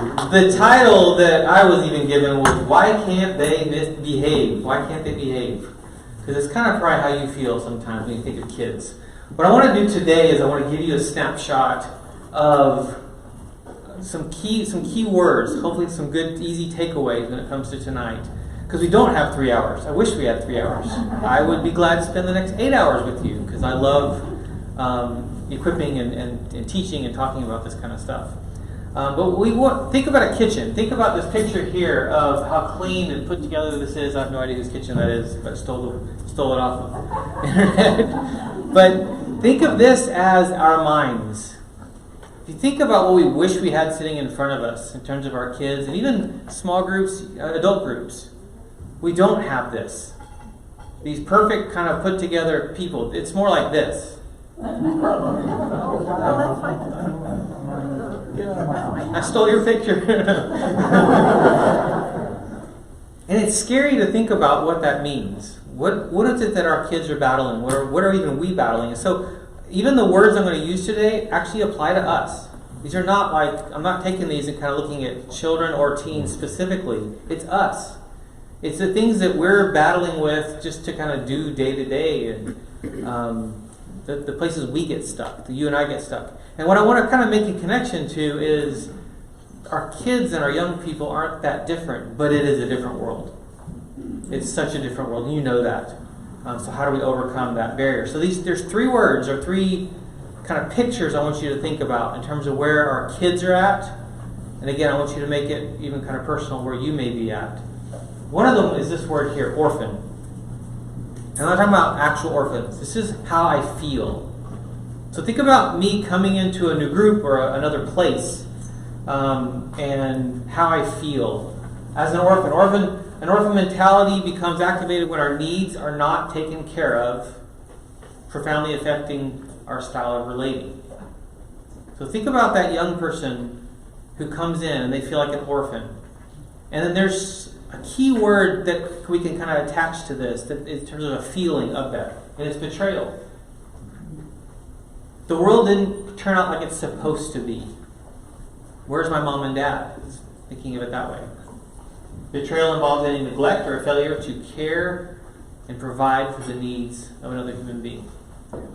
The title that I was even given was, Why Can't They Behave? Why can't they behave? Because it's kind of probably how you feel sometimes when you think of kids. What I want to do today is I want to give you a snapshot of some key words, hopefully some good, easy takeaways when it comes to tonight. Because we don't have 3 hours. I wish we had 3 hours. I would be glad to spend the next 8 hours with you because I love equipping and teaching and talking about this kind of stuff. But think about a kitchen. Think about this picture here of how clean and put together this is. I have no idea whose kitchen that is, but I stole it off of the internet. But think of this as our minds. If you think about what we wish we had sitting in front of us in terms of our kids and even small groups, adult groups, we don't have this. These perfect kind of put together people. It's more like this. I stole your picture. And it's scary to think about what that means. What is it that our kids are battling? What are even we battling? And so even the words I'm going to use today actually apply to us. These are not like, I'm not taking these and kind of looking at children or teens specifically. It's us. It's the things that we're battling with just to kind of do day to day and the places we get stuck, that you and I get stuck. And what I want to kind of make a connection to is our kids and our young people aren't that different, but it is a different world. It's such a different world, and you know that. So how do we overcome that barrier? So there's 3 words or 3 kind of pictures I want you to think about in terms of where our kids are at. And again, I want you to make it even kind of personal where you may be at. One of them is this word here, orphan. And I'm not talking about actual orphans. This is how I feel. So think about me coming into a new group or another place and how I feel. As an orphan mentality becomes activated when our needs are not taken care of, profoundly affecting our style of relating. So think about that young person who comes in and they feel like an orphan. And then there's a key word that we can kind of attach to this that in terms of a feeling of that, and it's betrayal. The world didn't turn out like it's supposed to be. Where's my mom and dad? Thinking of it that way. Betrayal involves any neglect or a failure to care and provide for the needs of another human being.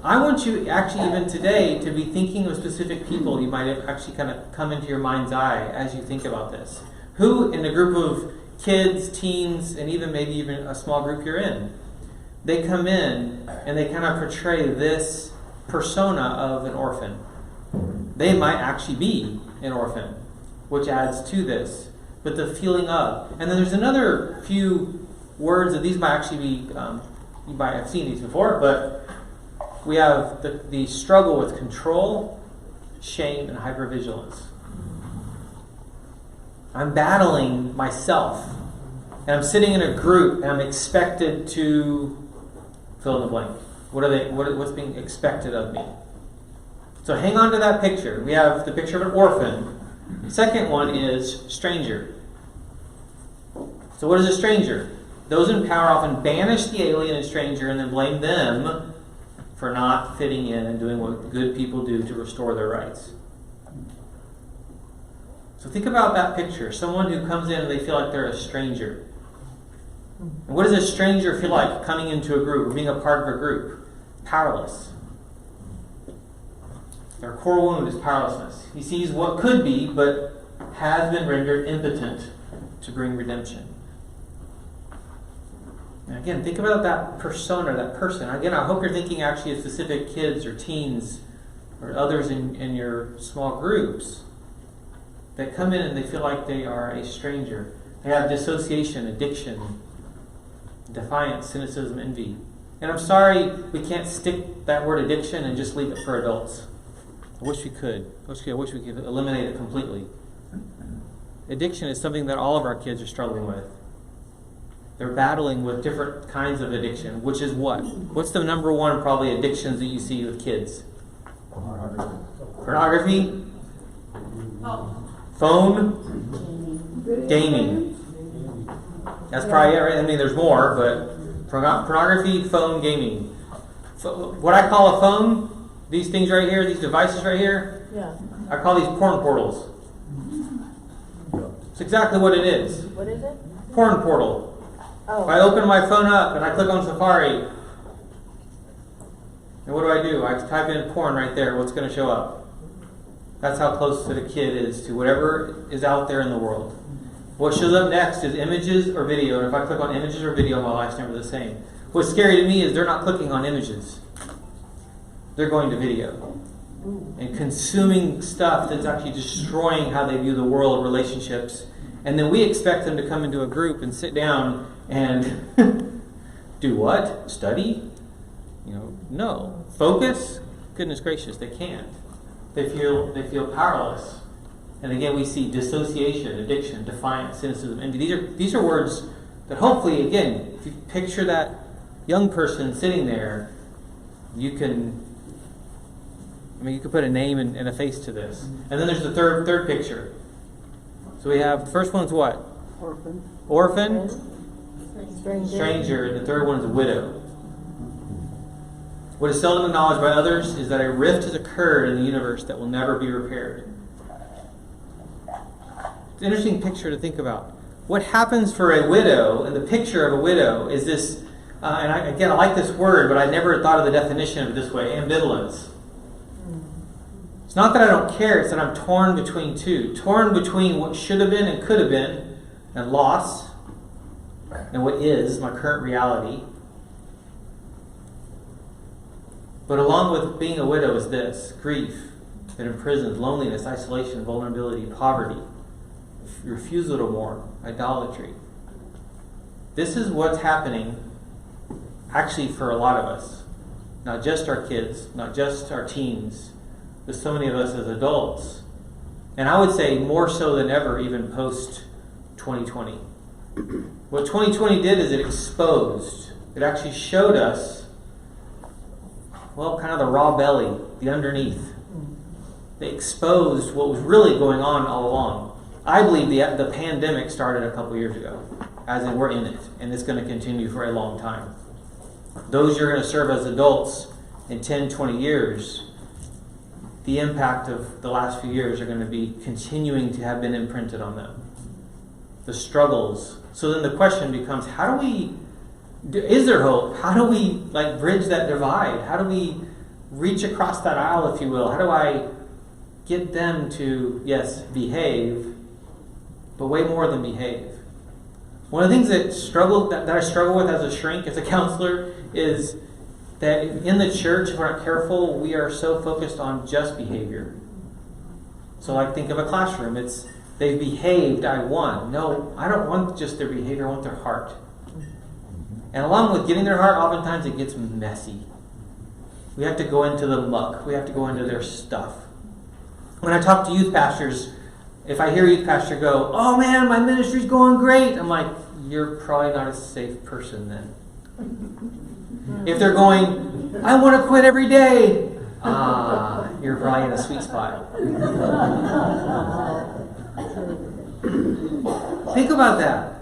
I want you actually even today to be thinking of specific people you might actually kind of come into your mind's eye as you think about this. Who in a group of kids, teens, and maybe even a small group you're in, they come in and they kind of portray this persona of an orphan. They might actually be an orphan, which adds to this. But the feeling of. And then there's another few words that these might actually be, you might have seen these before, but we have the struggle with control, shame, and hypervigilance. I'm battling myself. And I'm sitting in a group and I'm expected to fill in the blank. What's being expected of me? So hang on to that picture. We have the picture of an orphan. The second one is stranger. So what is a stranger? Those in power often banish the alien and stranger and then blame them for not fitting in and doing what good people do to restore their rights. So think about that picture. Someone who comes in and they feel like they're a stranger. And what does a stranger feel like coming into a group or being a part of a group? Powerless. Their core wound is powerlessness. He sees what could be, but has been rendered impotent to bring redemption. And again, think about that persona, that person. Again, I hope you're thinking actually of specific kids or teens or others in your small groups that come in and they feel like they are a stranger. They have dissociation, addiction, defiance, cynicism, envy. And I'm sorry we can't stick that word addiction and just leave it for adults. I wish we could. I wish we could eliminate it completely. Addiction is something that all of our kids are struggling with. They're battling with different kinds of addiction, which is what? What's the number one probably addictions that you see with kids? Pornography? Phone? Gaming. That's probably it, right? I mean, there's more, but pornography, phone, gaming. What I call a phone, these things right here, these devices right here, I call these porn portals. It's exactly what it is. What is it? Porn portal. Oh. If I open my phone up and I click on Safari, and what do? I type in porn right there. What's going to show up? That's how close to the kid is to whatever is out there in the world. What shows up next is images or video. And if I click on images or video, my life's never the same. What's scary to me is they're not clicking on images. They're going to video. And consuming stuff that's actually destroying how they view the world, relationships. And then we expect them to come into a group and sit down and do what? Study? No. Focus? Goodness gracious, they can't. They feel powerless. And again, we see dissociation, addiction, defiance, cynicism, envy. These are words that hopefully, again, if you picture that young person sitting there, you could put a name and a face to this. And then there's the third picture. So we have, the first one's what? Orphan. Stranger. The third one is a widow. What is seldom acknowledged by others is that a rift has occurred in the universe that will never be repaired. It's an interesting picture to think about. What happens for a widow, and the picture of a widow is this, I like this word, but I never thought of the definition of it this way, ambivalence. It's not that I don't care, it's that I'm torn between two. Torn between what should have been and could have been, and loss, and what is my current reality. But along with being a widow is this: grief that imprisons, loneliness, isolation, vulnerability, poverty, refusal to mourn, idolatry. This is what's happening actually for a lot of us. Not just our kids, not just our teens, but so many of us as adults. And I would say more so than ever, even post-2020. What 2020 did is it exposed. It actually showed us, kind of the raw belly, the underneath. They exposed what was really going on all along. I believe the pandemic started a couple years ago, as in we're in it, and it's going to continue for a long time. Those who are going to serve as adults in 10, 20 years, the impact of the last few years are going to be continuing to have been imprinted on them. The struggles. So then the question becomes, is there hope? How do we bridge that divide? How do we reach across that aisle, if you will? How do I get them to, yes, behave, but way more than behave? One of the things that I struggle with as a shrink, as a counselor, is that in the church, if we're not careful, we are so focused on just behavior. So think of a classroom. It's, they've behaved, I won. No, I don't want just their behavior, I want their heart. And along with getting their heart, oftentimes it gets messy. We have to go into the muck. We have to go into their stuff. When I talk to youth pastors, if I hear a youth pastor go, "Oh man, my ministry's going great," I'm like, you're probably not a safe person then. If they're going, "I want to quit every day," you're probably in a sweet spot. Think about that.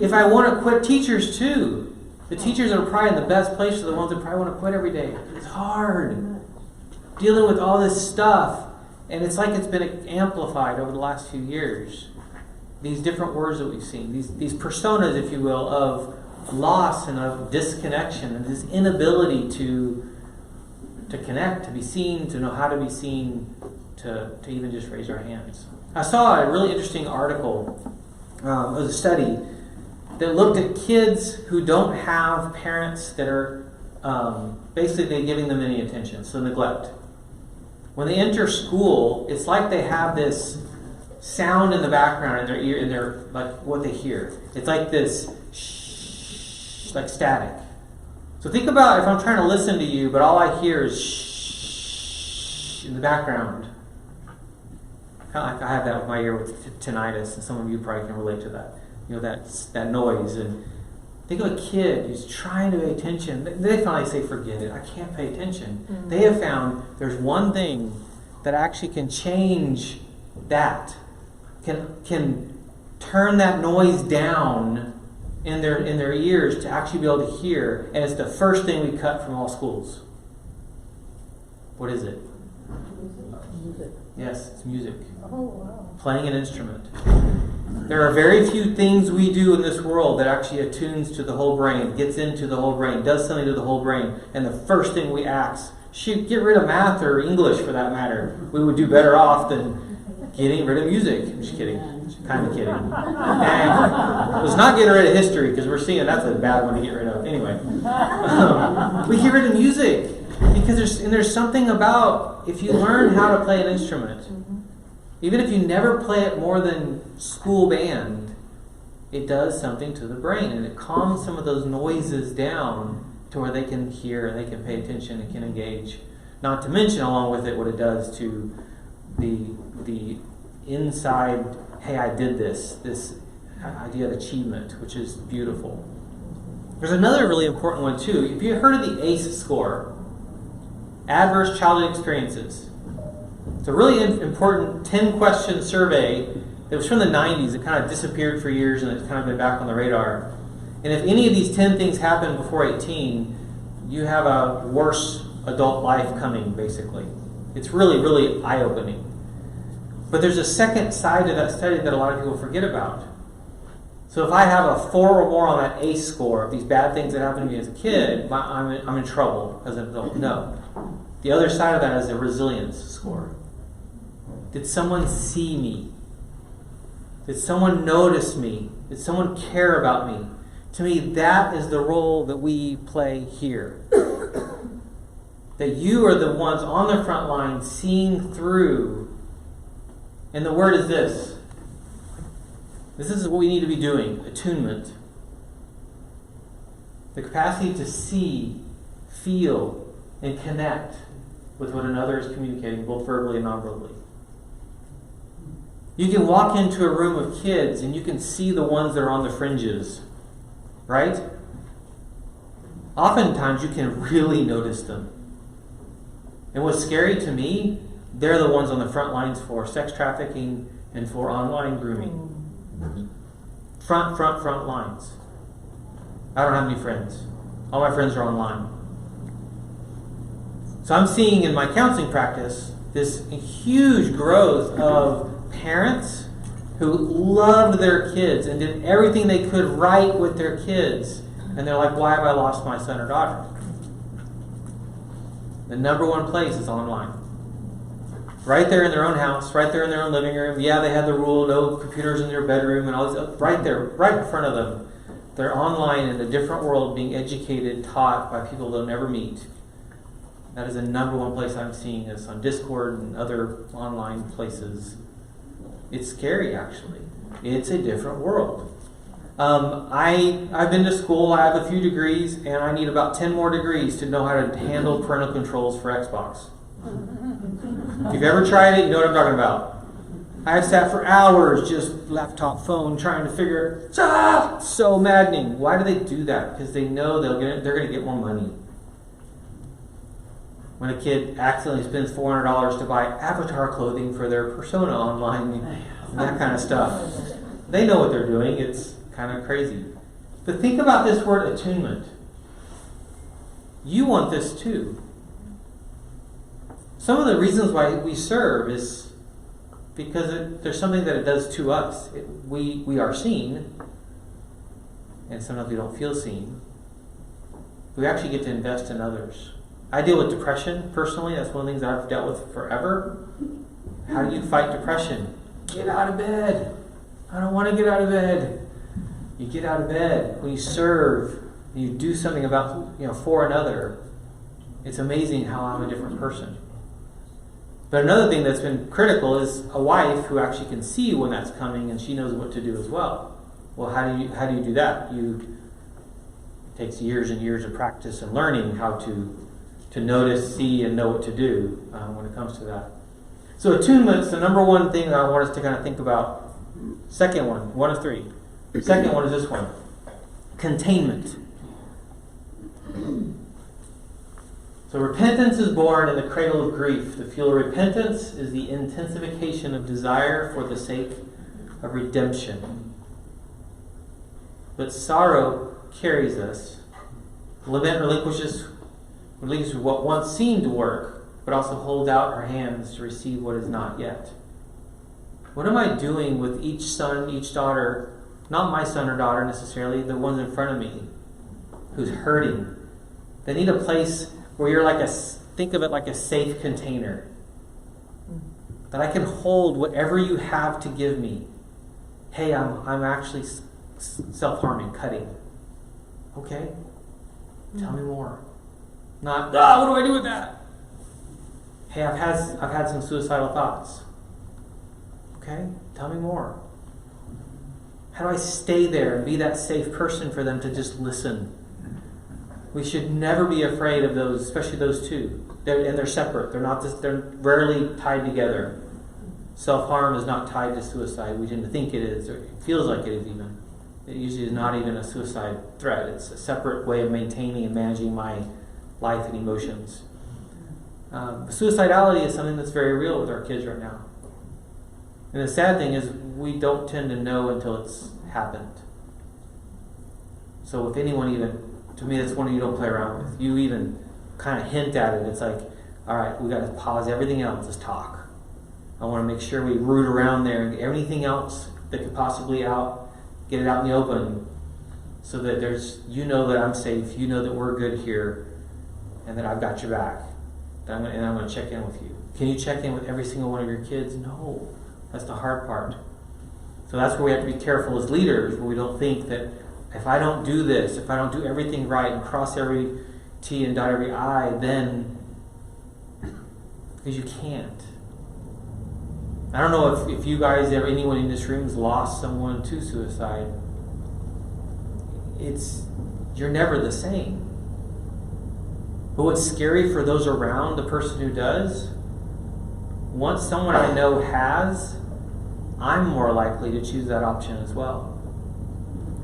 If I want to quit, teachers too. The teachers that are probably in the best place are the ones that probably want to quit every day. It's hard. Dealing with all this stuff. And it's like it's been amplified over the last few years. These different words that we've seen. These personas, if you will, of loss and of disconnection. And this inability to connect, to be seen, to know how to be seen, to even just raise our hands. I saw a really interesting article. It was a study that looked at kids who don't have parents that are basically giving them any attention, so neglect. When they enter school, it's like they have this sound in the background in their ear, in their what they hear. It's like this shh, like static. So think about if I'm trying to listen to you, but all I hear is shh in the background. Kind of like I have that with my ear with tinnitus, and some of you probably can relate to that. That noise. And think of a kid who's trying to pay attention. They finally say, "Forget it, I can't pay attention." Mm-hmm. They have found there's one thing that actually can change that, can turn that noise down in their ears to actually be able to hear. And it's the first thing we cut from all schools. What is it? Music. Yes, it's music. Oh, wow. Playing an instrument. There are very few things we do in this world that actually attunes to the whole brain, gets into the whole brain, does something to the whole brain, and the first thing we ask, shoot, get rid of math or English for that matter. We would do better off than getting rid of music. I'm just kidding. Kind of kidding. And let's not get rid of history, because we're seeing that's a bad one to get rid of. Anyway, we get rid of music because there's something about if you learn how to play an instrument, even if you never play it more than school band, it does something to the brain, and it calms some of those noises down to where they can hear and they can pay attention and can engage. Not to mention, along with it, what it does to the inside, hey, I did this idea of achievement, which is beautiful. There's another really important one too. If you've heard of the ACE score, Adverse Childhood Experiences, it's a really important 10-question survey. It was from the 90s. It kind of disappeared for years, and it's kind of been back on the radar. And if any of these 10 things happen before 18, you have a worse adult life coming, basically. It's really, really eye-opening. But there's a second side to that study that a lot of people forget about. So if I have a 4 or more on that ACE score of these bad things that happened to me as a kid, I'm in trouble as an adult. No. The other side of that is a resilience score. Did someone see me? Did someone notice me? Did someone care about me? To me, that is the role that we play here. That you are the ones on the front line seeing through. And the word is this. This is what we need to be doing. Attunement. The capacity to see, feel, and connect with what another is communicating, both verbally and non-verbally. You can walk into a room of kids and you can see the ones that are on the fringes, right? Oftentimes you can really notice them. And what's scary to me, they're the ones on the front lines for sex trafficking and for online grooming. Front lines. I don't have any friends. All my friends are online. So I'm seeing in my counseling practice this huge growth of parents who loved their kids and did everything they could right with their kids. And they're like, why have I lost my son or daughter? The number one place is online. Right there in their own house, right there in their own living room. Yeah, they had the rule, no computers in their bedroom and all this. Right there, right in front of them. They're online in a different world being educated, taught by people they'll never meet. That is the number one place I'm seeing this on Discord and other online places. It's scary, actually. It's a different world. I've been to school, I have a few degrees, and I need about 10 more degrees to know how to handle parental controls for Xbox. If you've ever tried it, you know what I'm talking about. I have sat for hours just laptop, phone, trying to figure it. So maddening. Why do they do that? Because they know they're going to get more money. When a kid accidentally spends $400 to buy avatar clothing for their persona online and that kind of stuff. They know what they're doing. It's kind of crazy. But think about this word attunement. You want this too. Some of the reasons why we serve is because there's something that it does to us. We are seen, and sometimes we don't feel seen. We actually get to invest in others. I deal with depression personally. That's one of the things that I've dealt with forever. How do you fight depression? Get out of bed. I don't want to get out of bed. You get out of bed. When you serve, you do something about for another. It's amazing how I'm a different person. But another thing that's been critical is a wife who actually can see when that's coming and she knows what to do as well. Well, how do you do that? It takes years and years of practice and learning how to notice, see, and know what to do when it comes to that. So attunement's the number one thing that I want us to kind of think about. Second one of three. Second one is this one. Containment. So repentance is born in the cradle of grief. The fuel of repentance is the intensification of desire for the sake of redemption. But sorrow carries us. Lament relinquishes what once seemed to work, but also holds out her hands to receive what is not yet. What am I doing with each son, each daughter, not my son or daughter necessarily, the ones in front of me, who's hurting? They need a place where you're like think of it like a safe container. That I can hold whatever you have to give me. Hey, I'm actually self-harming, cutting. Okay, tell me more. Not, what do I do with that? Hey, I've had some suicidal thoughts. Okay, tell me more. How do I stay there and be that safe person for them to just listen? We should never be afraid of those, especially those two. They're separate. They're rarely tied together. Self-harm is not tied to suicide. We tend to think it is, or it feels like it is even. It usually is not even a suicide threat. It's a separate way of maintaining and managing my life and emotions. Suicidality is something that's very real with our kids right now. And the sad thing is we don't tend to know until it's happened. So if anyone even, to me, that's one you don't play around with. You even kind of hint at it. It's like, all right, we got to pause everything else. Let's talk. I want to make sure we root around there and get everything else that could possibly get it out in the open, so that that I'm safe, you know that we're good here, and that I've got your back. And I'm going to check in with you. Can you check in with every single one of your kids? No. That's the hard part. So that's where we have to be careful as leaders, where we don't think that if I don't do this, if I don't do everything right and cross every T and dot every I, then, because you can't. I don't know if you guys, anyone in this room has lost someone to suicide. You're never the same. But what's scary for those around the person who does, once someone I know has, I'm more likely to choose that option as well.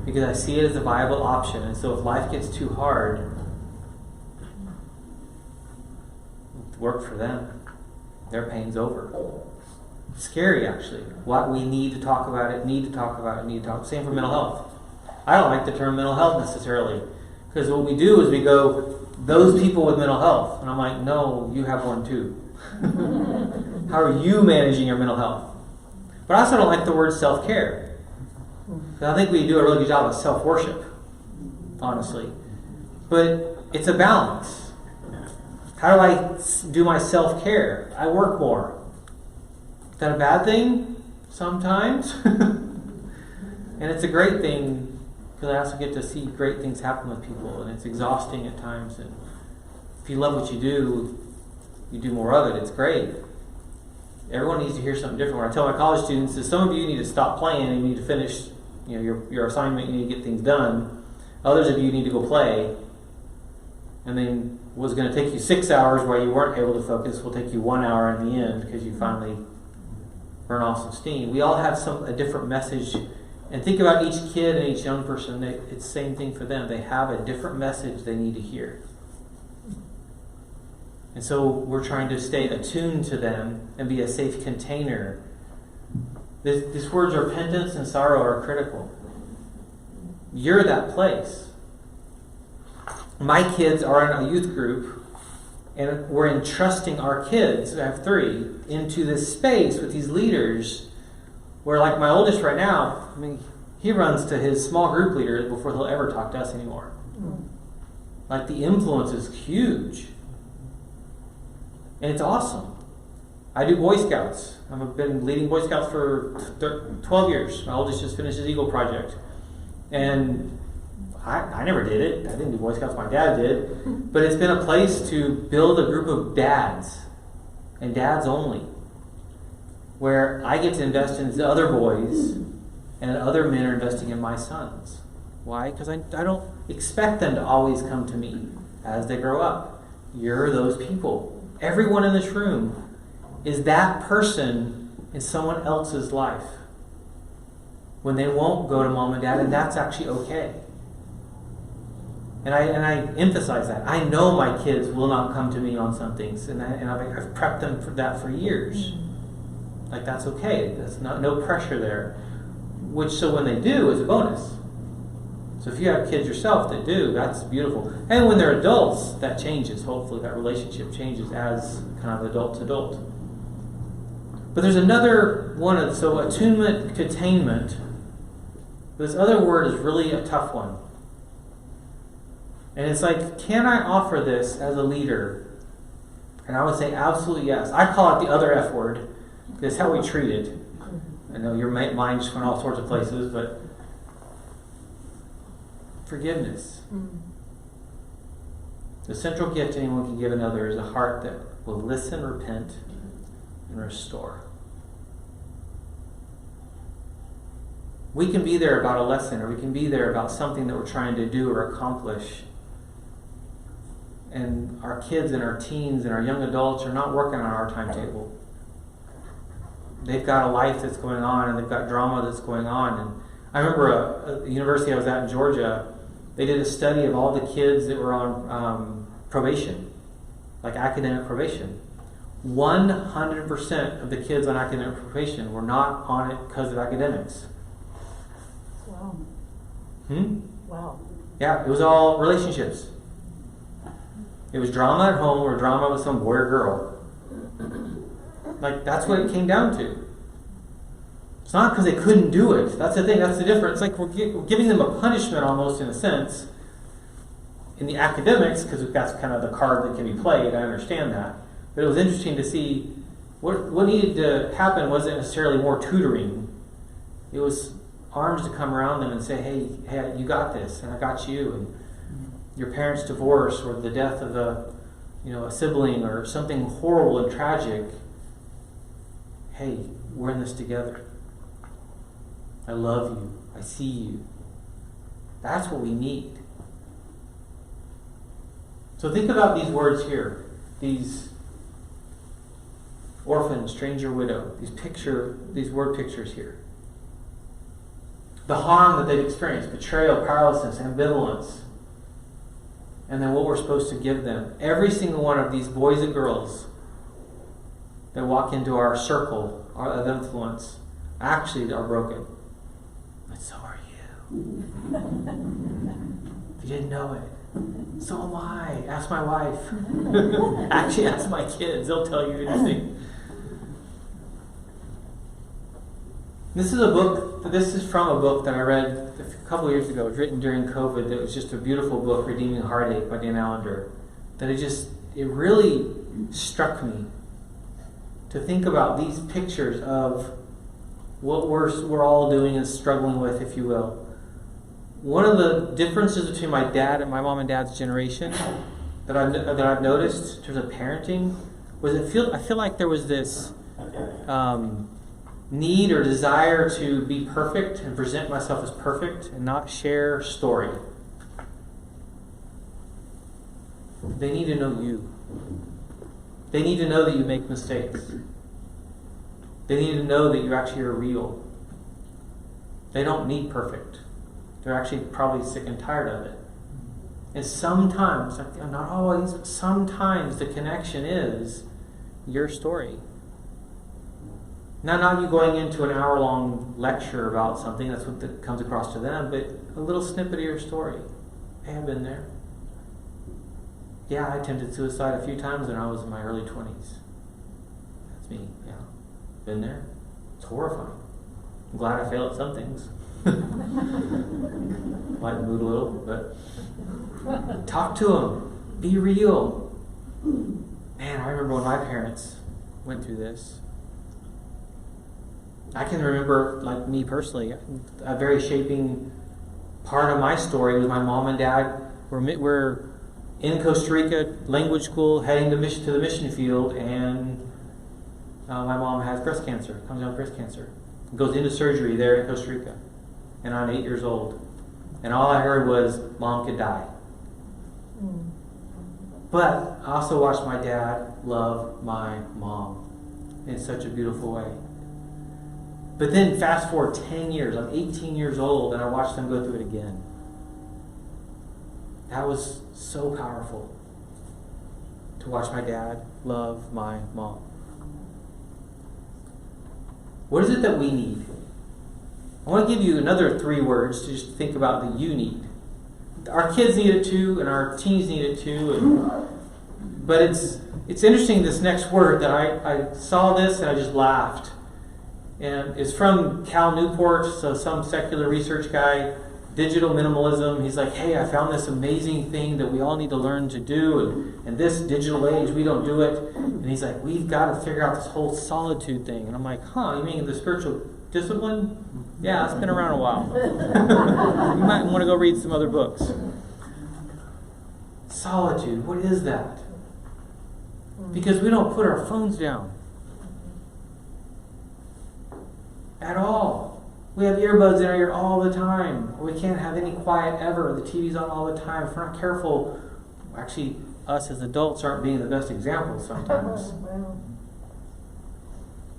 Because I see it as a viable option. And so if life gets too hard, it's work for them. Their pain's over. Scary, actually. What we need to talk about it, Same for mental health. I don't like the term mental health necessarily. Because what we do is we go, those people with mental health. And I'm like, no, you have one too. How are you managing your mental health? But I also don't like the word self-care. Because I think we do a really good job of self-worship, honestly. But it's a balance. How do I do my self-care? I work more. Is that a bad thing? Sometimes. And it's a great thing because I also get to see great things happen with people, and it's exhausting at times. And if you love what you do more of it. It's great. Everyone needs to hear something different. When I tell my college students is some of you need to stop playing and you need to finish your assignment, you need to get things done. Others of you need to go play. And then what's going to take you 6 hours while you weren't able to focus will take you 1 hour in the end because you finally burn off some steam. We all have a different message. And think about each kid and each young person. It's the same thing for them. They have a different message they need to hear. And so we're trying to stay attuned to them and be a safe container. These words repentance and sorrow are critical. You're that place. My kids are in a youth group, and we're entrusting our kids, I have 3, into this space with these leaders where, like my oldest right now, he runs to his small group leader before he'll ever talk to us anymore. Like the influence is huge. And it's awesome. I do Boy Scouts. I've been leading Boy Scouts for 12 years. My oldest just finished his Eagle Project. And I never did it. I didn't do Boy Scouts. My dad did. But it's been a place to build a group of dads. And dads only. Where I get to invest in the other boys. And other men are investing in my sons. Why? Because I don't expect them to always come to me as they grow up. You're those people. Everyone in this room is that person in someone else's life when they won't go to mom and dad, and that's actually okay. And I emphasize that. I know my kids will not come to me on some things, and I've prepped them for that for years. Like, that's okay. There's no pressure there. So when they do, is a bonus. So if you have kids yourself that do, that's beautiful. And when they're adults, that changes. Hopefully that relationship changes as kind of adult to adult. But there's another one. So attunement, containment. This other word is really a tough one. And it's like, can I offer this as a leader? And I would say absolutely yes. I call it the other F word. That's how we treat it. I know your mind just went all sorts of places, but forgiveness. The central gift anyone can give another is a heart that will listen, repent, and restore. We can be there about a lesson, or we can be there about something that we're trying to do or accomplish. And our kids and our teens and our young adults are not working on our timetable. They've got a life that's going on, and they've got drama that's going on. And I remember a university I was at in Georgia, they did a study of all the kids that were on probation, like academic probation. 100% of the kids on academic probation were not on it because of academics. Wow. Wow. Yeah, it was all relationships. It was drama at home or drama with some boy or girl. Like, that's what it came down to. It's not because they couldn't do it. That's the thing. That's the difference. It's like we're giving them a punishment almost, in a sense, in the academics, because that's kind of the card that can be played. I understand that. But it was interesting to see what needed to happen wasn't necessarily more tutoring. It was arms to come around them and say, hey, you got this, and I got you. And your parents' divorce or the death of a sibling or something horrible and tragic. Hey, we're in this together. I love you. I see you. That's what we need. So think about these words here. These orphan, stranger, widow. These word pictures here. The harm that they've experienced. Betrayal, powerlessness, ambivalence. And then what we're supposed to give them. Every single one of these boys and girls that walk into our circle of influence actually are broken. But so are you. If you didn't know it. So am I. Ask my wife. Actually, ask my kids. They'll tell you anything. This is from a book that I read a couple years ago. It was written during COVID. It was just a beautiful book, Redeeming Heartache by Dan Allender. That it really struck me to think about these pictures of what we're all doing and struggling with, if you will. One of the differences between my mom and dad's generation that I've noticed in terms of parenting was I feel like there was this need or desire to be perfect and present myself as perfect and not share story. They need to know you. They need to know that you make mistakes. They need to know that you actually are real. They don't need perfect. They're actually probably sick and tired of it. And sometimes, not always, but sometimes the connection is your story. Now, not you going into an hour-long lecture about something, that's what comes across to them, but a little snippet of your story. Hey, I've been there. Yeah, I attempted suicide a few times when I was in my early 20s. That's me, yeah. Been there. It's horrifying. I'm glad I failed at some things. Might mood a little, but talk to them. Be real. Man, I remember when my parents went through this. I can remember, like me personally, a very shaping part of my story was my mom and dad were in Costa Rica, language school, heading to the mission field, and my mom has breast cancer, comes down with breast cancer. Goes into surgery there in Costa Rica. And I'm 8 years old. And all I heard was, Mom could die. But I also watched my dad love my mom in such a beautiful way. But then fast forward 10 years, I'm 18 years old, and I watched them go through it again. That was so powerful to watch my dad love my mom. What is it that we need? I want to give you another 3 words to just think about that you need. Our kids need it too, and our teens need it too, and But it's interesting, this next word that I saw this and I just laughed. And it's from Cal Newport, so some secular research guy, digital minimalism. He's like, hey, I found this amazing thing that we all need to learn to do. And in this digital age, we don't do it. And he's like, we've got to figure out this whole solitude thing. And I'm like, you mean the spiritual discipline? Yeah, it's been around a while. You might want to go read some other books. Solitude, what is that? Because we don't put our phones down. At all. We have earbuds in our ear all the time. Or we can't have any quiet ever. The TV's on all the time. If we're not careful, actually, us as adults aren't being the best examples sometimes.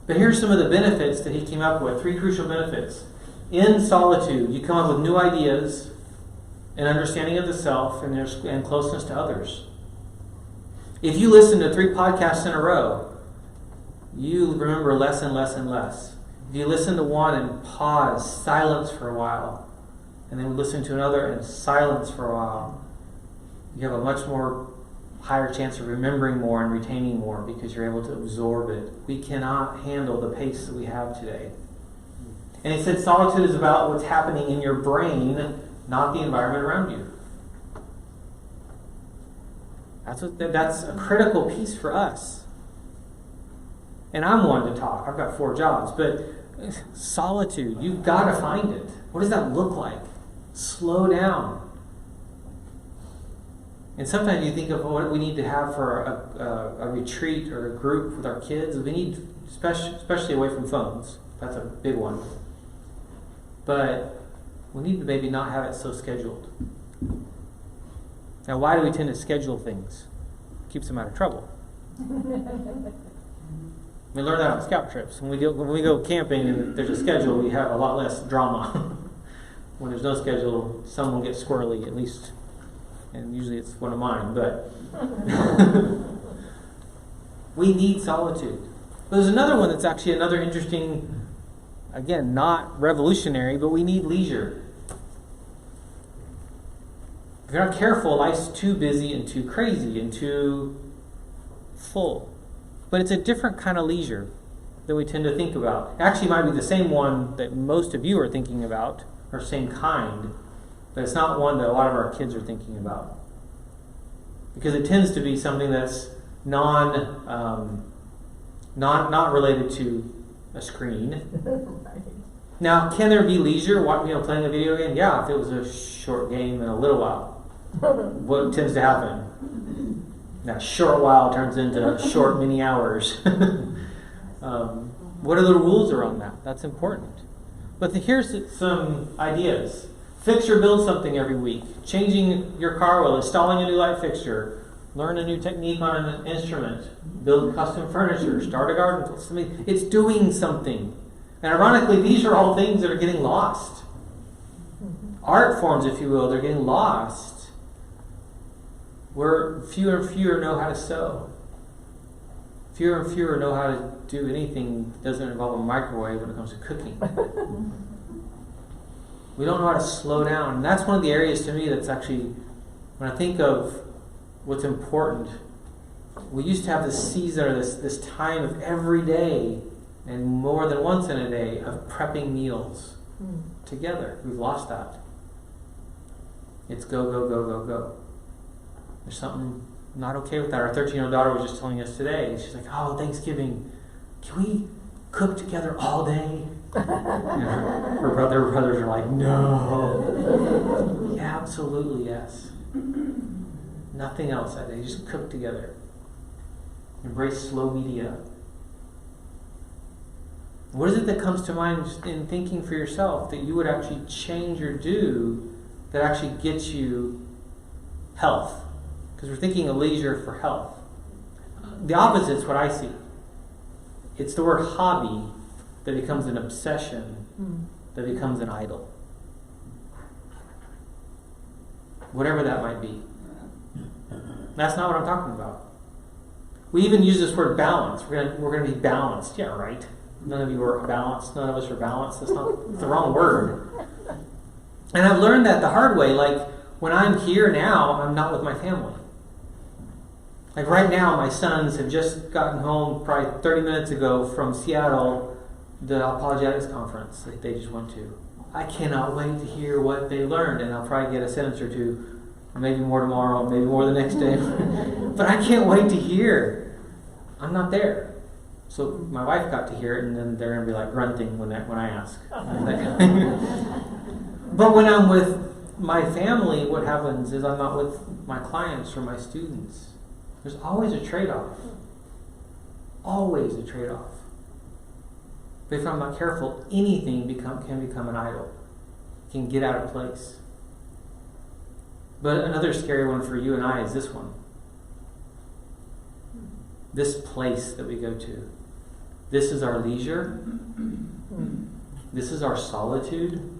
But here's some of the benefits that he came up with. 3 crucial benefits. In solitude, you come up with new ideas, an understanding of the self, and closeness to others. If you listen to 3 podcasts in a row, you remember less and less and less. If you listen to one and pause, silence for a while, and then listen to another and silence for a while, you have a much more higher chance of remembering more and retaining more because you're able to absorb it. We cannot handle the pace that we have today. And he said solitude is about what's happening in your brain, not the environment around you. That's a critical piece for us. And I'm one to talk. I've got 4 jobs. But solitude, you've got to find it. What does that look like? Slow down. And sometimes you think of what we need to have for a retreat or a group with our kids. We need, especially away from phones. That's a big one. But we need to maybe not have it so scheduled. Now, why do we tend to schedule things? Keeps them out of trouble. We learn that on scout trips. When we go camping and there's a schedule, we have a lot less drama. When there's no schedule, someone gets squirrely, at least. And usually it's one of mine, but we need solitude. But there's another one that's actually another interesting, again, not revolutionary, but we need leisure. If you're not careful, life's too busy and too crazy and too full. But it's a different kind of leisure that we tend to think about. Actually, it might be the same one that most of you are thinking about, or same kind, but it's not one that a lot of our kids are thinking about. Because it tends to be something that's not related to a screen. Now, can there be leisure playing a video game? Yeah, if it was a short game in a little while. What tends to happen? That short while turns into short many hours. What are the rules around that? That's important. But here's some ideas. Fix or build something every week. Changing your car oil, installing a new light fixture, learn a new technique on an instrument, build custom furniture, start a garden. It's doing something. And ironically, these are all things that are getting lost. Art forms, if you will, they're getting lost. Where fewer and fewer know how to sew. Fewer and fewer know how to do anything that doesn't involve a microwave when it comes to cooking. We don't know how to slow down. And that's one of the areas to me that's actually, when I think of what's important, we used to have this season or this time of every day and more than once in a day of prepping meals together. We've lost that. It's go, go, go, go, go. There's something not okay with that. Our 13-year-old daughter was just telling us today. She's like, Thanksgiving, can we cook together all day? Her brothers are like, no. Yeah, absolutely, yes. Nothing else that day. Just cook together. Embrace slow media. What is it that comes to mind in thinking for yourself that you would actually change or do that actually gets you health? Because we're thinking of leisure for health. The opposite is what I see. It's the word hobby that becomes an obsession, that becomes an idol. Whatever that might be. That's not what I'm talking about. We even use this word balance. We're going to be balanced. Yeah, right. None of you are balanced. None of us are balanced. It's the wrong word. And I've learned that the hard way. Like, when I'm here now, I'm not with my family. Like right now, my sons have just gotten home probably 30 minutes ago from Seattle, the apologetics conference that they just went to. I cannot wait to hear what they learned, and I'll probably get a sentence or two, maybe more tomorrow, maybe more the next day. But I can't wait to hear. I'm not there. So my wife got to hear it, and then they're going to be like grunting when I ask. But when I'm with my family, what happens is I'm not with my clients or my students. There's always a trade-off. Always a trade-off. But if I'm not careful, anything can become an idol. It can get out of place. But another scary one for you and I is this one. This place that we go to. This is our leisure. This is our solitude.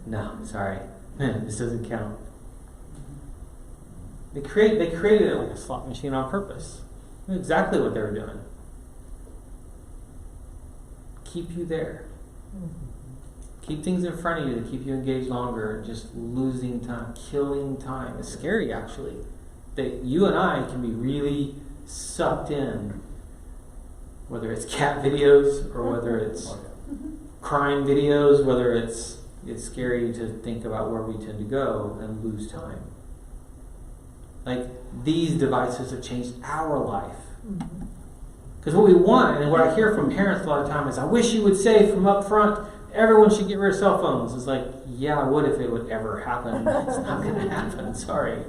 No, sorry. This doesn't count. They created it like a slot machine on purpose. That's exactly what they were doing. Keep you there. Keep things in front of you to keep you engaged longer, just losing time, killing time. It's scary, actually, that you and I can be really sucked in, whether it's cat videos or whether it's crime videos, whether it's scary to think about where we tend to go and lose time. Like, these devices have changed our life. Because what we want, and what I hear from parents a lot of time is, I wish you would say from up front, everyone should get rid of cell phones. It's like, yeah, I would if it would ever happen. It's not going to happen, sorry.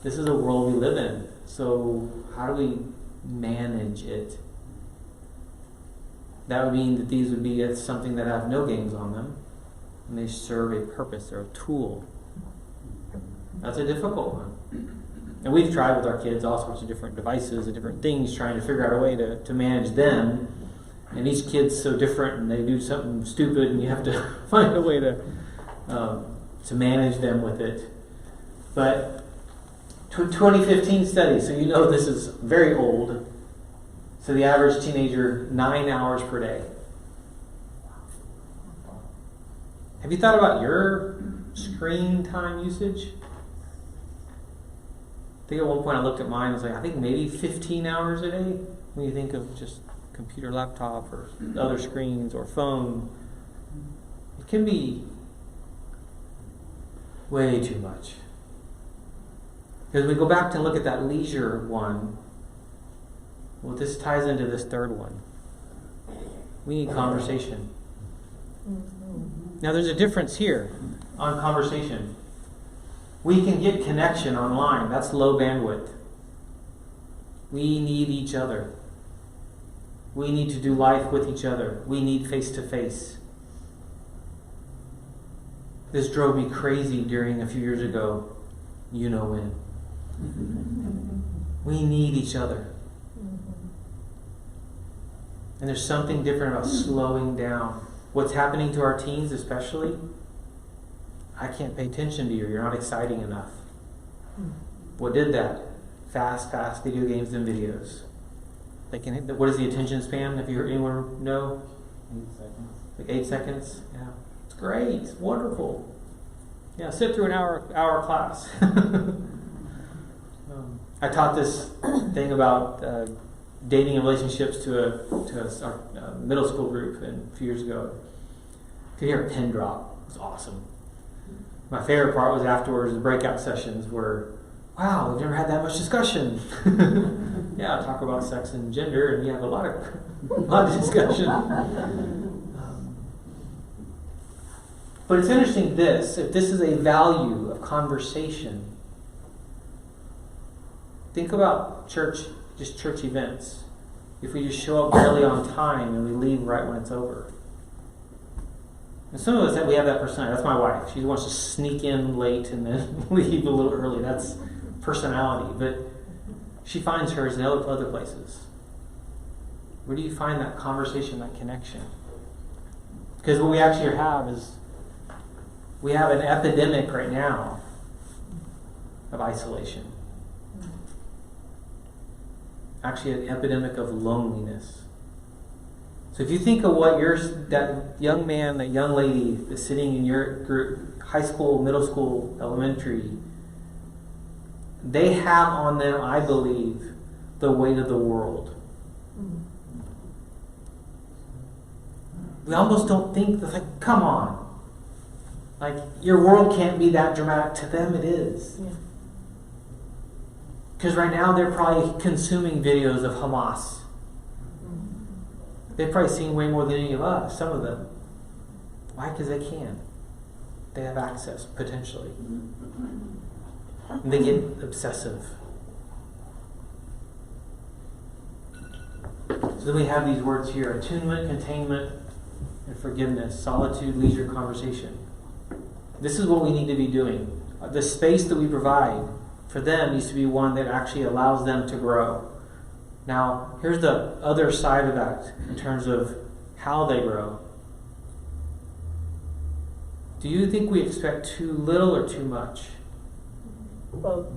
This is a world we live in. So how do we manage it? That would mean that these would be something that have no games on them, and they serve a purpose. They're a tool. That's a difficult one. And we've tried with our kids all sorts of different devices and different things, trying to figure out a way to manage them. And each kid's so different, and they do something stupid, and you have to find a way to manage them with it. But 2015 study, so you know this is very old. So the average teenager, 9 hours per day. Have you thought about your screen time usage? I think at one point I looked at mine and was like, I think maybe 15 hours a day when you think of just computer, laptop, or other screens, or phone. It can be way too much. Because we go back to look at that leisure one. Well, this ties into this third one. We need conversation. Now, there's a difference here on conversation. We can get connection online. That's low bandwidth. We need each other. We need to do life with each other. We need face-to-face. This drove me crazy during a few years ago. You know when. We need each other. And there's something different about slowing down. What's happening to our teens especially, I can't pay attention to you. You're not exciting enough. What did that? Fast video games and videos. They can hit what is the attention span? If anyone know? 8 seconds. Like 8 seconds? Yeah. It's great. It's wonderful. Yeah, sit through an hour class. I taught this thing about dating and relationships to our middle school group a few years ago. You could hear a pin drop. It was awesome. My favorite part was afterwards, the breakout sessions where, wow, we've never had that much discussion. Yeah, talk about sex and gender, and you have a lot of discussion. But it's interesting if this is a value of conversation, think about church events. If we just show up barely on time and we leave right when it's over. And some of us, we have that personality. That's my wife. She wants to sneak in late and then leave a little early. That's personality. But she finds hers in other places. Where do you find that conversation, that connection? Because what we actually have is, we have an epidemic right now of isolation. Actually, an epidemic of loneliness. So if you think of what that young man, that young lady that's sitting in your group, high school, middle school, elementary, they have on them, I believe, the weight of the world. We almost don't think, that's like, come on. Like, your world can't be that dramatic. To them, it is. Because right now, they're probably consuming videos of Hamas. They've probably seen way more than any of us, some of them. Why? Because they can. They have access, potentially. And they get obsessive. So then we have these words here: attunement, containment, and forgiveness, solitude, leisure, conversation. This is what we need to be doing. The space that we provide for them needs to be one that actually allows them to grow. Now, here's the other side of that in terms of how they grow. Do you think we expect too little or too much? Both.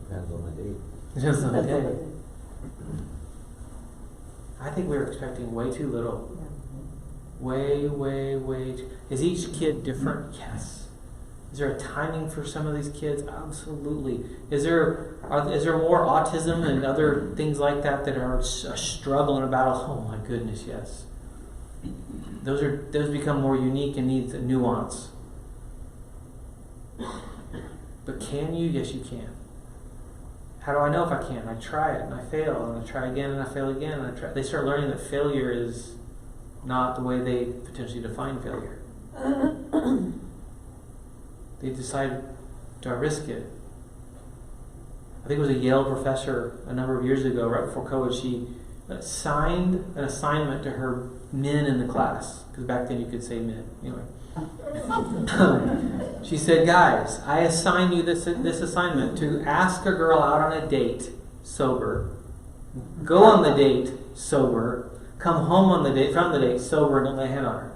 Depends on the date. Just on the day. I think we're expecting way too little. Way too. Is each kid different? Yes. Is there a timing for some of these kids? Absolutely. Is there more autism and other things like that are a struggle and a battle? Oh my goodness, yes. Those become more unique and need a nuance. But can you? Yes, you can. How do I know if I can? I try it and I fail, and I try again and I fail again, and They start learning that failure is not the way they potentially define failure. They decide, do I risk it? I think it was a Yale professor a number of years ago, right before COVID, she assigned an assignment to her men in the class, because back then you could say men. Anyway. She said, guys, I assign you this assignment to ask a girl out on a date sober, go on the date sober, come home from the date sober, and don't lay a hand on her.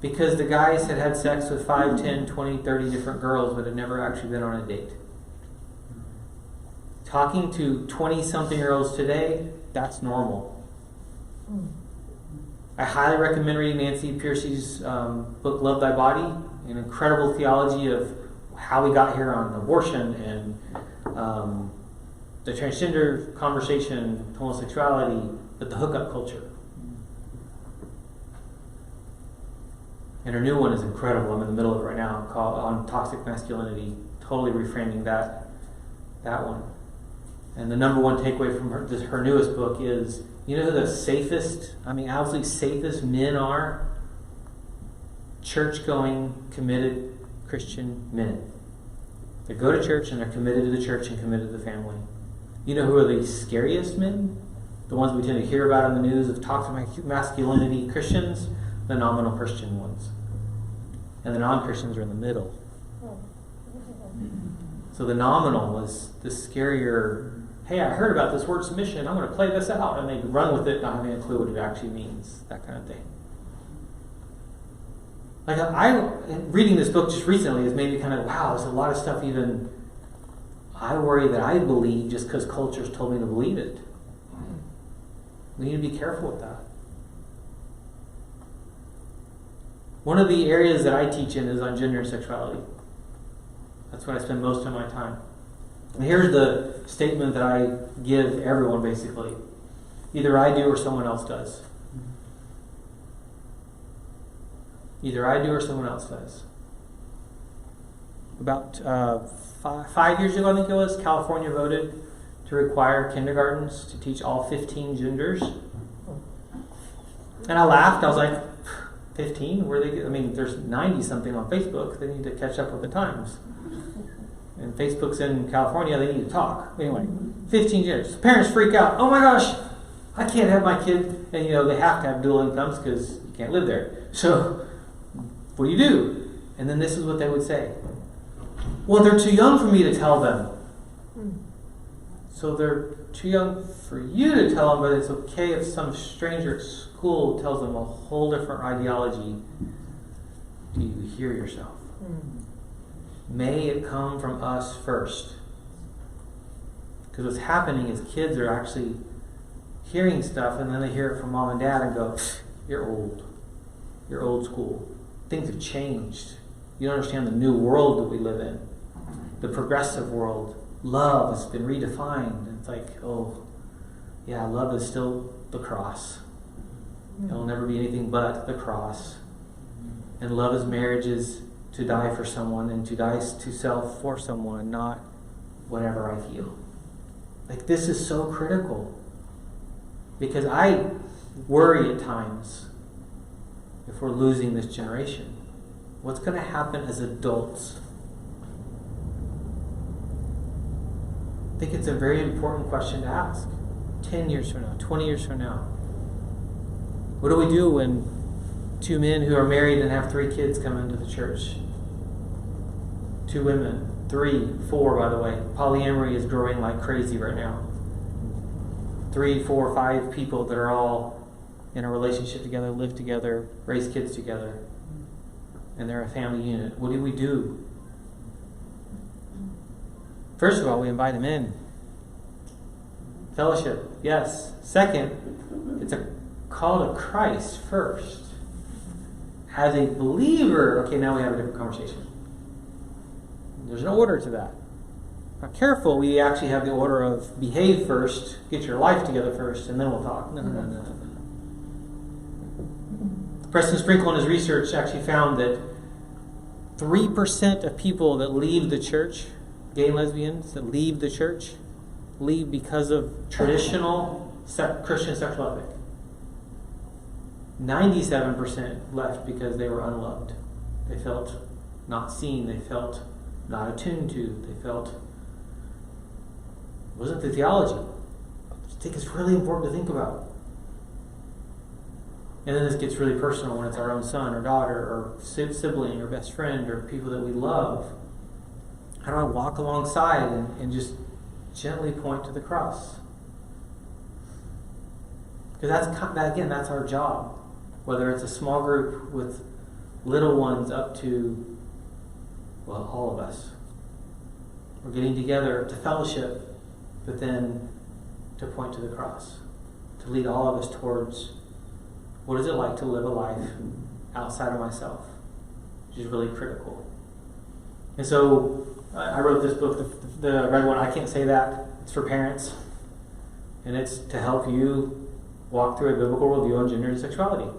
Because the guys had sex with 5, 10, 20, 30 different girls but had never actually been on a date. Talking to 20-something-year-olds today, that's normal. I highly recommend reading Nancy Pearcey's book, Love Thy Body, an incredible theology of how we got here on abortion and the transgender conversation, homosexuality, but the hookup culture. And her new one is incredible. I'm in the middle of it right now, called On Toxic Masculinity, totally reframing that one. And the number one takeaway from her newest book is, you know who the safest, absolutely safest men are? Church-going, committed Christian men. They go to church and they're committed to the church and committed to the family. You know who are the scariest men? The ones we tend to hear about in the news of toxic masculinity Christians? The nominal Christian ones. And the non-Christians are in the middle. So the nominal is the scarier, hey, I heard about this word submission, I'm going to play this out. And they run with it, not having a clue what it actually means. That kind of thing. Like, reading this book just recently has made me kind of, wow, there's a lot of stuff even I worry that I believe just because culture's told me to believe it. We need to be careful with that. One of the areas that I teach in is on gender and sexuality. That's what I spend most of my time. And here's the statement that I give everyone, basically. Either I do or someone else does. Either I do or someone else does. About 5 years ago, I think it was, California voted to require kindergartens to teach all 15 genders. And I laughed. I was like, 15? There's 90-something on Facebook. They need to catch up with the times. And Facebook's in California. They need to talk. Anyway, 15 genders. Parents freak out. Oh my gosh, I can't have my kid. And they have to have dual incomes because you can't live there. So what do? And then this is what they would say. Well, they're too young for me to tell them. So they're too young for you to tell them, but it's okay if some stranger at school tells them a whole different ideology. Do you hear yourself? May it come from us first. Because what's happening is kids are actually hearing stuff and then they hear it from mom and dad and go, you're old. You're old school. Things have changed. You don't understand the new world that we live in, the progressive world. Love has been redefined. It's like, oh, yeah, love is still the cross. It'll never be anything but the cross. And love is marriage is to die for someone and to die to self for someone, not whatever I feel. Like, this is so critical. Because I worry at times if we're losing this generation. What's going to happen as adults? I think it's a very important question to ask. 10 years from now, 20 years from now. What do we do when two men who are married and have 3 kids come into the church? 2 women, 3, 4, by the way. Polyamory is growing like crazy right now. 3, 4, 5 people that are all in a relationship together, live together, raise kids together, and they're a family unit. What do we do? First of all, we invite them in. Fellowship, yes. Second, it's a call to Christ first. As a believer, okay, now we have a different conversation. There's an order to that. If we're not careful, we actually have the order of behave first, get your life together first, and then we'll talk. No. Preston Sprinkle in his research actually found that 3% of people that leave the church, gay and lesbians that leave the church, leave because of traditional Christian sexual ethic. 97% left because they were unloved. They felt not seen. They felt not attuned to. They felt it wasn't the theology. I think it's really important to think about. And then this gets really personal when it's our own son or daughter or sibling or best friend or people that we love. How do I walk alongside and just gently point to the cross? Because that's our job. Whether it's a small group with little ones up to, well, all of us. We're getting together to fellowship, but then to point to the cross. To lead all of us towards what is it like to live a life outside of myself, which is really critical. And so I wrote this book, the red one, I Can't Say That. It's for parents. And it's to help you walk through a biblical worldview on gender and sexuality.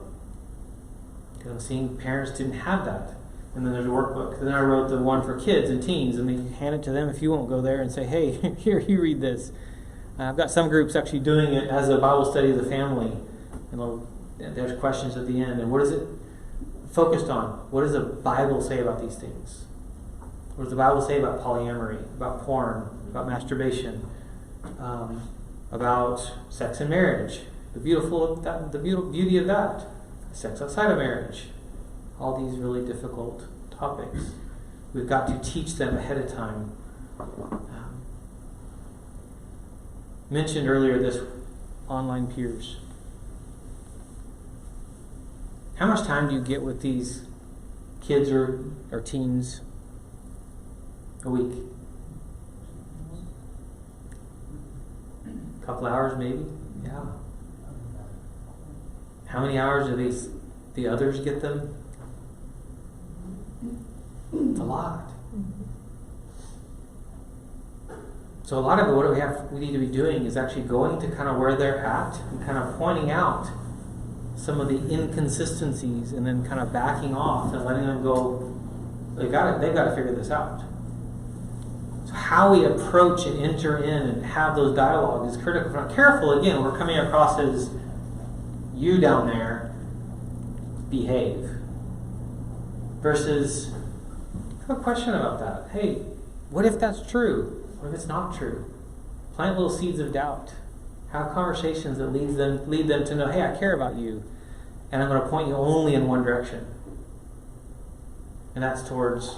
Because I'm seeing parents didn't have that. And then there's a workbook. And then I wrote the one for kids and teens, and they hand it to them if you won't go there and say, hey, here, you read this. I've got some groups actually doing it as a Bible study of the family. And there's questions at the end. And what is it focused on? What does the Bible say about these things? What does the Bible say about polyamory, about porn, about masturbation, about sex and marriage, the beauty of that, sex outside of marriage, all these really difficult topics. We've got to teach them ahead of time. Mentioned earlier this online peers. How much time do you get with these kids or teens a week? A couple hours maybe? Yeah. How many hours do the others get them? It's a lot. So a lot of what we need to be doing is actually going to kind of where they're at and kind of pointing out some of the inconsistencies and then kind of backing off and letting them go, they've got to figure this out. So how we approach and enter in and have those dialogues is critical. If we're not careful, again, we're coming across as you down there, behave. Versus, I have a question about that. Hey, what if that's true? What if it's not true? Plant little seeds of doubt. Have conversations that lead them to know, hey, I care about you, and I'm going to point you only in one direction. And that's towards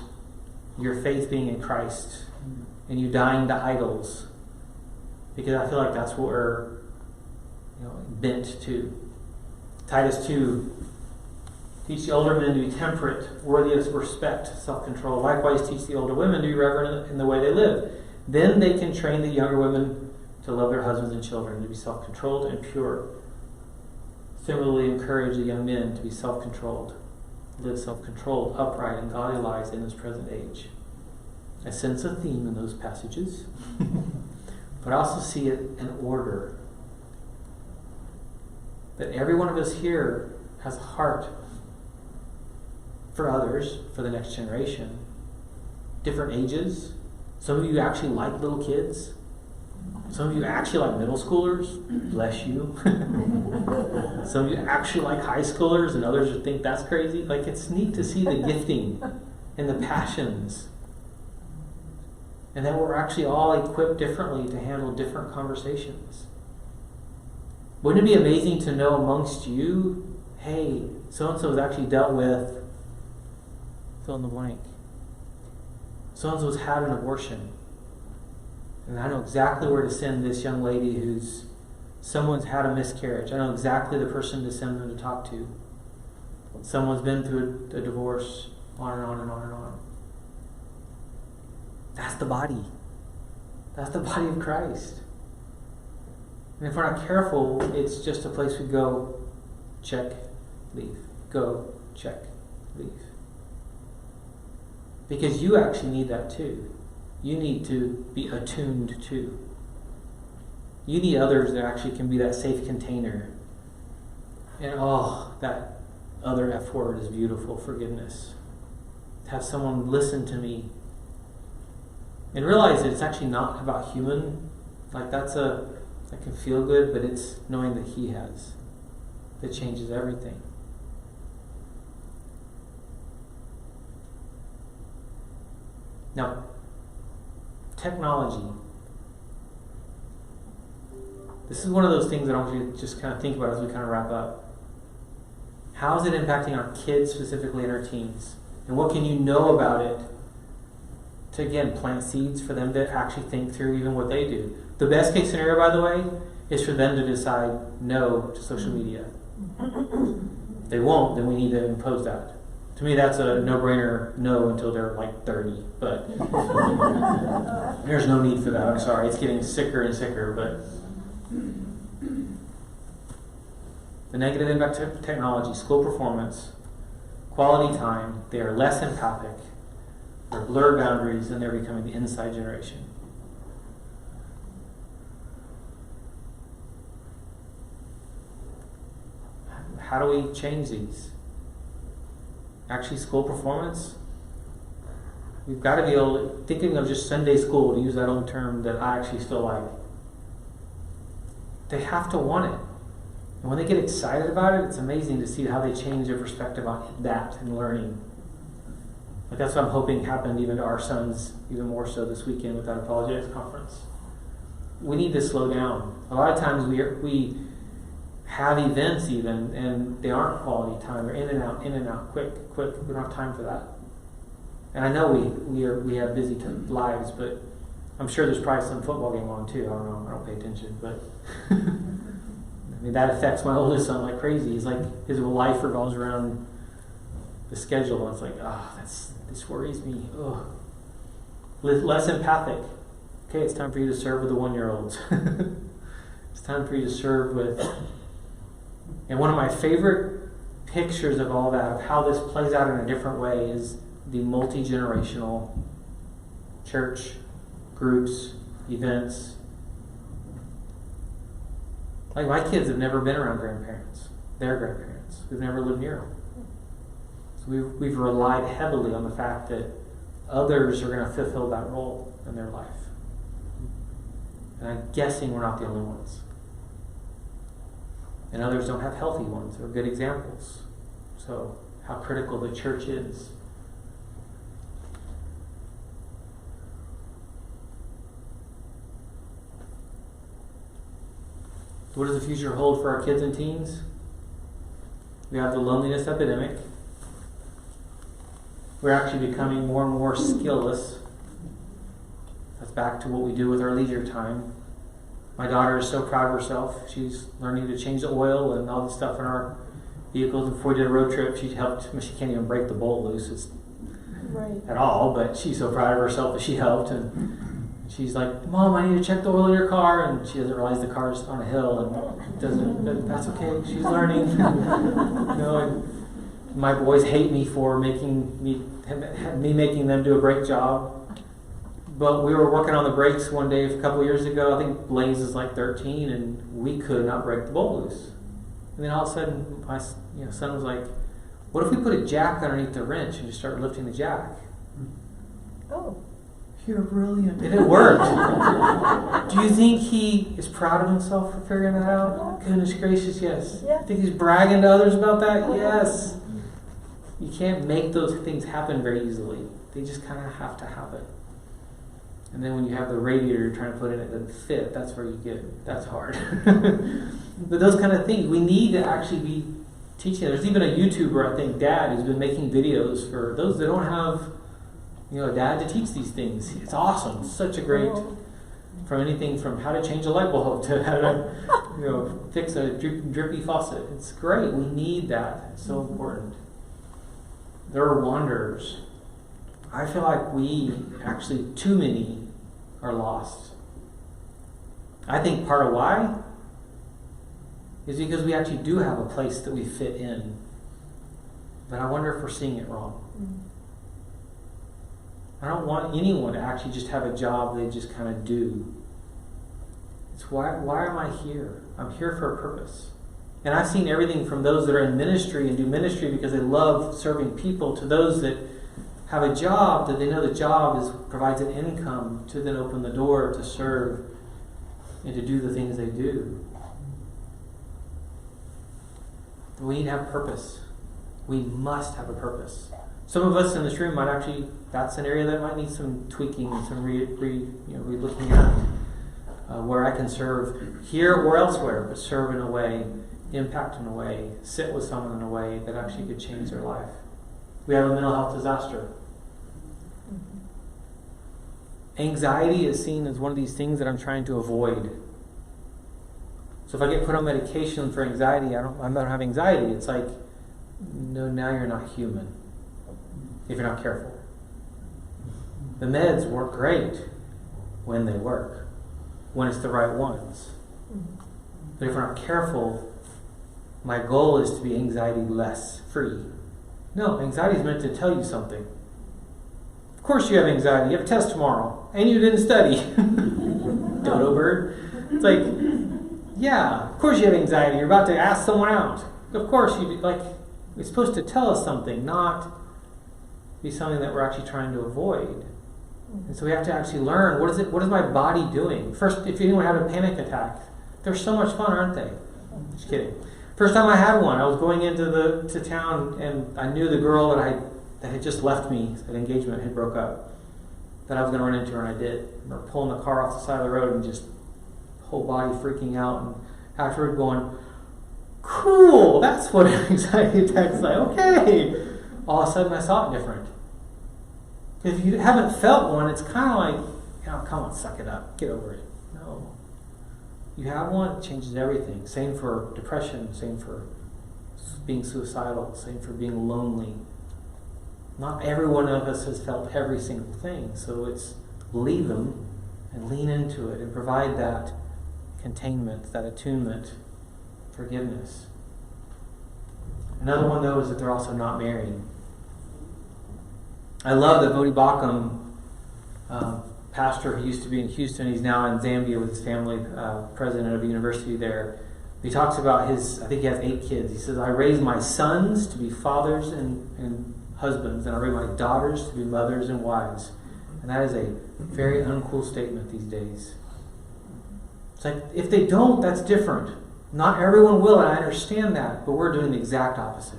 your faith being in Christ and you dying to idols. Because I feel like that's what we're bent to. Titus 2, teach the older men to be temperate, worthy of respect, self-control. Likewise, teach the older women to be reverent in the way they live. Then they can train the younger women to love their husbands and children, to be self-controlled and pure. Similarly, encourage the young men to be self-controlled. live self-controlled, upright, and godly lives in this present age. I sense a theme in those passages, but I also see it in order. That every one of us here has a heart for others, for the next generation. Different ages. Some of you actually like little kids. Some of you actually like middle schoolers. Bless you. Some of you actually like high schoolers, and others would think that's crazy. Like, it's neat to see the gifting and the passions. And that we're actually all equipped differently to handle different conversations. Wouldn't it be amazing to know amongst you, hey, so-and-so has actually dealt with fill in the blank. So-and-so has had an abortion. And I know exactly where to send this young lady someone's had a miscarriage. I know exactly the person to send them to talk to. Someone's been through a divorce, on and on and on and on. That's the body. That's the body of Christ. And if we're not careful, it's just a place we go, check, leave. Go, check, leave. Because you actually need that too. You need to be attuned to. You need others that actually can be that safe container. And that other F word is beautiful, forgiveness. To have someone listen to me and realize that it's actually not about human. Like, that can feel good, but it's knowing that He has that changes everything. Now, technology. This is one of those things that I want you to just kind of think about as we kind of wrap up. How is it impacting our kids specifically and our teens? And what can you know about it to, again, plant seeds for them to actually think through even what they do? The best case scenario, by the way, is for them to decide no to social media. If they won't, then we need to impose that. To me, that's a no-brainer no until they're like 30. But there's no need for that. I'm sorry. It's getting sicker and sicker. But the negative impact of technology, school performance, quality time, they are less empathic. They're blurred boundaries, and they're becoming the inside generation. How do we change these? Actually, school performance, we've got to be able to, thinking of just Sunday school, to use that old term that I actually still like, they have to want it. And when they get excited about it, it's amazing to see how they change their perspective on that and learning. Like, that's what I'm hoping happened even to our sons, even more so this weekend with that apologetics conference. We need to slow down. A lot of times we have events even, and they aren't quality time. They're in and out, quick. We don't have time for that. And I know we have busy lives, but I'm sure there's probably some football game on too. I don't know. I don't pay attention, but I mean, that affects my oldest son like crazy. He's like, his whole life revolves around the schedule, and it's like, this worries me. Less empathic. Okay, it's time for you to serve with the 1-year-olds. It's time for you to serve with. And one of my favorite pictures of all that, of how this plays out in a different way, is the multi-generational church groups, events. Like, my kids have never been around grandparents, their grandparents. We've never lived near them. So we've relied heavily on the fact that others are going to fulfill that role in their life. And I'm guessing we're not the only ones. And others don't have healthy ones or good examples. So how critical the church is. What does the future hold for our kids and teens? We have the loneliness epidemic. We're actually becoming more and more skillless. That's back to what we do with our leisure time. My daughter is so proud of herself. She's learning to change the oil and all the stuff in our vehicles. Before we did a road trip, she helped. She can't even break the bolt loose at all, but she's so proud of herself that she helped. And she's like, "Mom, I need to check the oil in your car." And she doesn't realize the car's on a hill and doesn't. That's okay. She's learning. My boys hate me for making them do a great job. But we were working on the brakes one day a couple years ago. I think Blaze is like 13, and we could not break the bolt loose. And then all of a sudden, my son was like, "What if we put a jack underneath the wrench and just start lifting the jack?" Oh. You're brilliant. And it worked. Do you think he is proud of himself for figuring that out? Goodness gracious, yes. Yeah. Think he's bragging to others about that? Yes. You can't make those things happen very easily. They just kind of have to happen. And then when you have the radiator you're trying to put in it that fit, that's where you that's hard. But those kind of things, we need to actually be teaching. There's even a YouTuber, I think, Dad, who's been making videos for those that don't have a dad to teach these things. It's awesome. It's such a great, from anything from how to change a light bulb to how to fix a drippy faucet. It's great. We need that. It's so important. There are wanderers. I feel like too many are lost. I think part of why is because we actually do have a place that we fit in. But I wonder if we're seeing it wrong. I don't want anyone to actually just have a job they just kind of do. It's why am I here? I'm here for a purpose. And I've seen everything from those that are in ministry and do ministry because they love serving people, to those that have a job that they know the job provides an income to then open the door to serve and to do the things they do. We need to have purpose. We must have a purpose. Some of us in this room might actually, that's an area that might need some tweaking and some re-looking at, where I can serve here or elsewhere, but serve in a way, impact in a way, sit with someone in a way that actually could change their life. We have a mental health disaster. Anxiety is seen as one of these things that I'm trying to avoid. So if I get put on medication for anxiety, I don't have anxiety. It's like, no, now you're not human. If you're not careful. The meds work great when they work, when it's the right ones. But if we're not careful, my goal is to be anxiety less free. No, anxiety is meant to tell you something. Of course you have anxiety. You have a test tomorrow, and you didn't study. Dodo bird. It's like, yeah, of course you have anxiety. You're about to ask someone out. Of course it's supposed to tell us something, not be something that we're actually trying to avoid. And so we have to actually learn, what is my body doing? First, if anyone had a panic attack, they're so much fun, aren't they? Just kidding. First time I had one, I was going to town, and I knew the girl that had just left me, that engagement had broke up, that I was going to run into her, and I did. We're pulling the car off the side of the road and just whole body freaking out, and afterward going, cool, that's what an anxiety attack's like. Okay. All of a sudden I saw it different. If you haven't felt one, it's kind of like, come on, suck it up, get over it. No. You have one, it changes everything. Same for depression, same for being suicidal, same for being lonely. Not every one of us has felt every single thing, so it's leave them and lean into it and provide that containment, that attunement, forgiveness. Another one, though, is that they're also not married. I love that Bodhi Bakum, pastor who used to be in Houston, he's now in Zambia with his family, president of a university there. He talks about I think he has 8 kids. He says, I raised my sons to be fathers and husbands, and I raised my daughters to be mothers and wives. And that is a very uncool statement these days. It's like, if they don't, that's different. Not everyone will, and I understand that, but we're doing the exact opposite.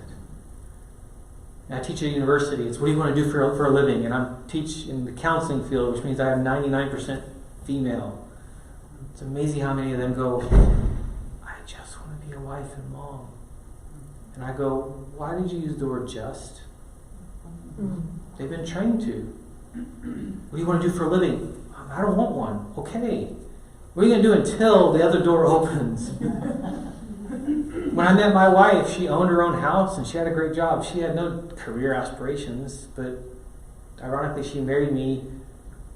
And I teach at a university. It's what do you want to do for a living? And I teach in the counseling field, which means I have 99% female. It's amazing how many of them go, I just want to be a wife and mom. And I go, why did you use the word just? They've been trained to. What do you want to do for a living? I don't want one. Okay. What are you going to do until the other door opens? When I met my wife, she owned her own house and she had a great job. She had no career aspirations, but ironically, she married me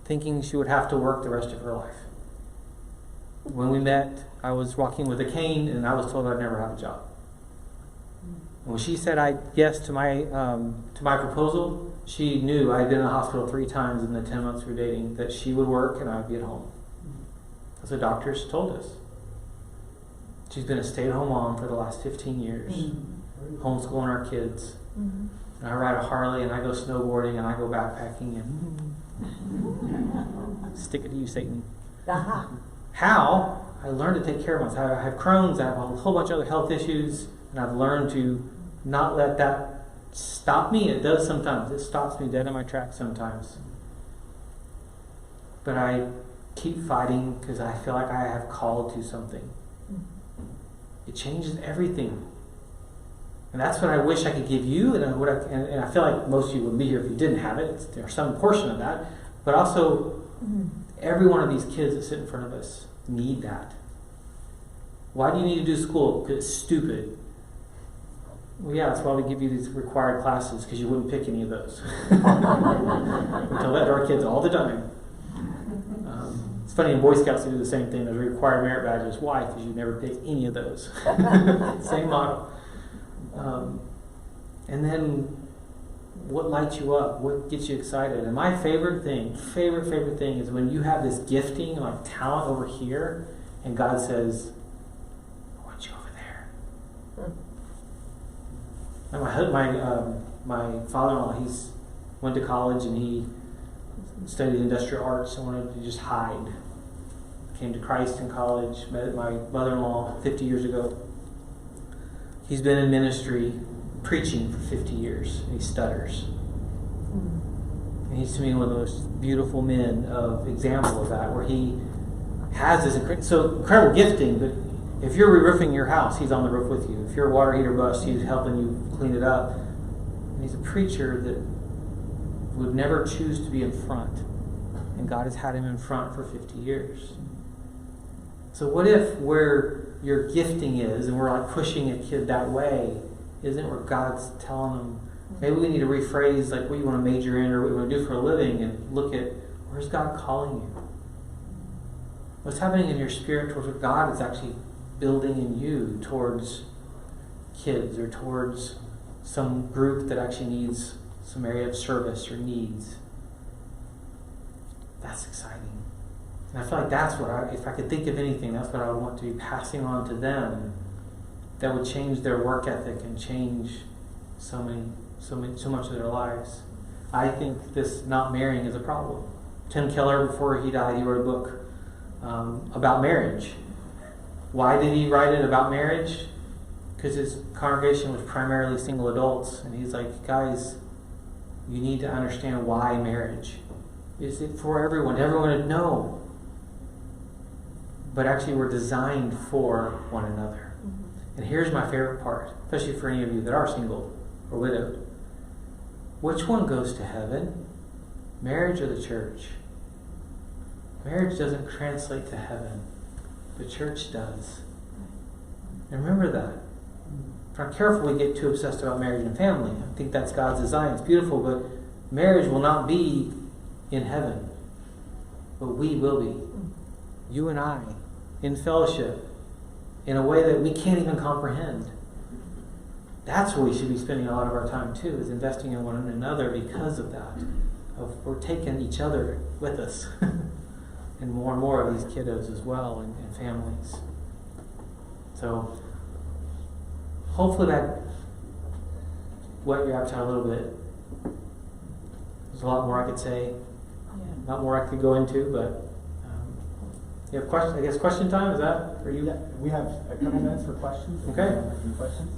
thinking she would have to work the rest of her life. When we met, I was walking with a cane and I was told I'd never have a job. When she said yes to my proposal, she knew I had been in the hospital 3 times in the 10 months we were dating, that she would work and I would be at home. That's what doctors told us. She's been a stay-at-home mom for the last 15 years, homeschooling our kids. And I ride a Harley and I go snowboarding and I go backpacking and stick it to you, Satan. How? I learned to take care of myself. I have Crohn's, I have a whole bunch of other health issues, and I've learned to not let that stop me. It does sometimes. It stops me dead in my tracks sometimes. But I keep fighting because I feel like I have called to something. It changes everything. And that's what I wish I could give you, and I feel like most of you wouldn't be here if you didn't have it. There's some portion of that. But also, every one of these kids that sit in front of us need that. Why do you need to do school? Because it's stupid. Well, yeah, that's why we give you these required classes, because you wouldn't pick any of those. We tell that to our kids all the time. It's funny, in Boy Scouts they do the same thing. There's required merit badges. Why? Because you never pick any of those. Same model. And then, what lights you up? What gets you excited? And my favorite thing is when you have this gifting, like talent over here, and God says, I want you over there. And my father-in-law, he's went to college and he studied industrial arts and wanted to just hide. Came to Christ in college, met my mother-in-law 50 years ago. He's been in ministry, preaching for 50 years. And he stutters. And he's to me one of the most beautiful men of example of that, where he has this incredible gifting, but if you're re-roofing your house, he's on the roof with you. If your water heater busts, he's helping you clean it up. And he's a preacher that would never choose to be in front. And God has had him in front for 50 years. So what if where your gifting is, and we're like pushing a kid that way, isn't where God's telling them, maybe we need to rephrase like what you want to major in or what you want to do for a living, and look at, where's God calling you? What's happening in your spirit towards what God is actually building in you towards kids or towards some group that actually needs some area of service or needs? That's exciting. And I feel like that's what if I could think of anything, that's what I would want to be passing on to them, that would change their work ethic and change so much of their lives. I think this not marrying is a problem. Tim Keller, before he died, he wrote a book about marriage. Why did he write it about marriage? Because his congregation was primarily single adults, and he's like, guys, you need to understand why marriage. Is it for everyone? Everyone would know. But actually we're designed for one another. And here's my favorite part, especially for any of you that are single or widowed. Which one goes to heaven? Marriage or the church? Marriage doesn't translate to heaven. The church does. And remember that. If we're not careful, we get too obsessed about marriage and family. I think that's God's design. It's beautiful, but marriage will not be in heaven. But we will be. You and I, in fellowship, in a way that we can't even comprehend. That's where we should be spending a lot of our time too, is investing in one another because of that. We're taking each other with us. And more of these kiddos as well, and families. So, hopefully that whet your appetite a little bit. There's a lot more I could say, a lot more I could go into, but you have questions? I guess question time, is that for you? Yeah, we have a couple minutes for questions. Okay. A few questions.